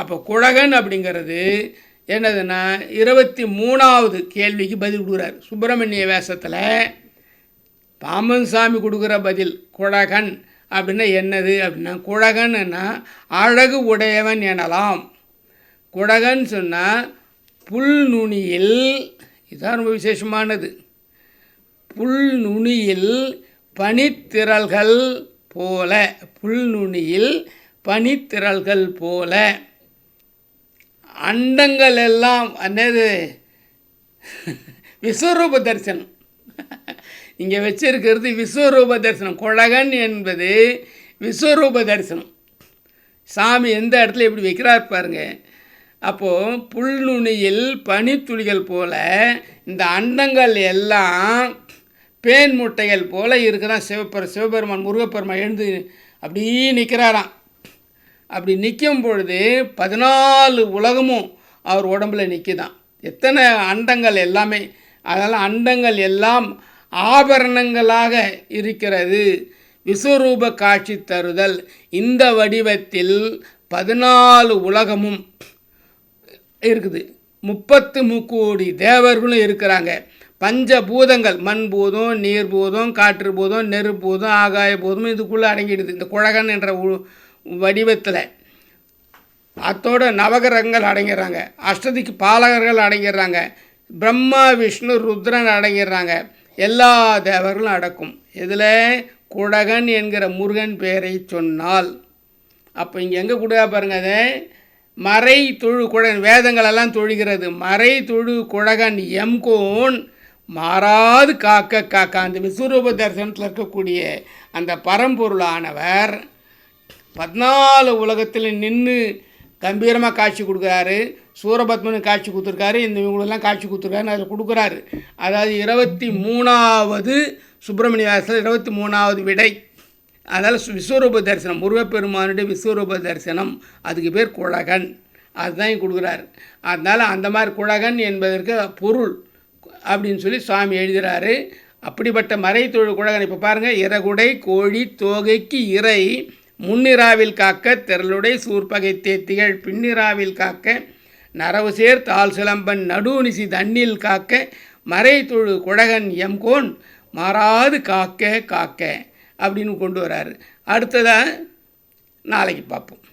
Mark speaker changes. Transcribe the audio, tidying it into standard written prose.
Speaker 1: அப்போ குழகன் அப்படிங்கிறது என்னதுன்னா 23வது கேள்விக்கு பதில் கொடுக்குறார். சுப்பிரமணிய வேஷத்தில் பாம்பன் சாமி கொடுக்குற பதில் குழகன் அப்படின்னா என்னது அப்படின்னா, குழகன்னா அழகு உடையவன் எனலாம். குழகன் சொன்னால் புல் நுனியில், இதுதான் ரொம்ப விசேஷமானது, புல் நுனியில் பனித்திரள்கள் போல, புல் நுனியில் பனித்திரள்கள் போல அண்டங்கள் எல்லாம் என்னது விஸ்வரூப தரிசனம். இங்கே வச்சிருக்கிறது விஸ்வரூப தரிசனம். குழகன் என்பது விஸ்வரூப தரிசனம். சாமி எந்த இடத்துல எப்படி வைக்கிறார் பாருங்க. அப்போது புல்நுனியில் பனித்துளிகள் போல இந்த அண்டங்கள் எல்லாம் பேன் முட்டைகள் போல இருக்குதான். சிவபெருமான் முருகப்பெருமான் எழுந்து அப்படியே நிற்கிறாராம். அப்படி நிற்கும் பொழுது 14 உலகமும் அவர் உடம்புல நிற்குதான். எத்தனை அண்டங்கள் எல்லாமே, அதனால் அண்டங்கள் எல்லாம் ஆபரணங்களாக இருக்கிறது. விஸ்வரூப காட்சி தருதல். இந்த வடிவத்தில் 14 உலகமும் இருக்குது. 33 கோடி தேவர்களும் இருக்கிறாங்க. பஞ்சபூதங்கள், மண் பூதம், நீர் பூதம், காற்று பூதம், நெருப்பு பூதம், ஆகாய பூதம் இதுக்குள்ளே அடங்கிடுது இந்த குழகன் என்ற வடிவத்தில். அத்தோட நவகிரகங்கள் அடங்கிடுறாங்க, அஷ்டதிக்கு பாலகர்கள் அடங்கிடுறாங்க, பிரம்மா விஷ்ணு ருத்ரன் அடங்கிடுறாங்க, எல்லா தேவர்களும் அடக்கும். இதில் குழகன் என்கிற முருகன் பெயரை சொன்னால் அப்போ இங்கே எங்கே கொடுத்தா பாருங்கள். அதை மறை தொழு குழகன், வேதங்களெல்லாம் தொழுகிறது. மறை தொழு குழகன் எம்கோன் மாறாது காக்க காக்க. அந்த விஸ்வரூப தரிசனத்தில் இருக்கக்கூடிய அந்த பரம்பொருளானவர் 14 உலகத்தில் நின்று கம்பீரமாக காட்சி கொடுக்குறாரு. சூரபத்மனுக்கு காட்சி கொடுத்துருக்காரு, இந்த இவங்களெல்லாம் காட்சி கொடுத்துருக்காருன்னு அதில் கொடுக்குறாரு. அதாவது 23வது சுப்பிரமணிய வாசல் 23வது விடை. அதனால் விஸ்வரூப தரிசனம், முருகப்பெருமானுடைய விஸ்வரூப தரிசனம், அதுக்கு பேர் குழகன். அதுதான் கொடுக்குறாரு. அதனால் அந்த மாதிரி குழகன் என்பதற்கு பொருள் அப்படின்னு சொல்லி சுவாமி எழுதுகிறாரு. அப்படிப்பட்ட மறை தொழில் குழகன். இப்போ பாருங்கள், இறகுடை கோழி தோகைக்கு இறை முன்னிராவில் காக்க திரளுடை சூர்பகை தேத்திகள் பின்னிராவில் காக்க நரவு சேர் தாள் சிலம்பன் நடுநிசி தண்ணில் காக்க மறை தொழு குழகன் எம்கோன் மாறாது காக்க காக்க அப்படின்னு கொண்டு வராரு. அடுத்ததாக நாளைக்கு பார்ப்போம்.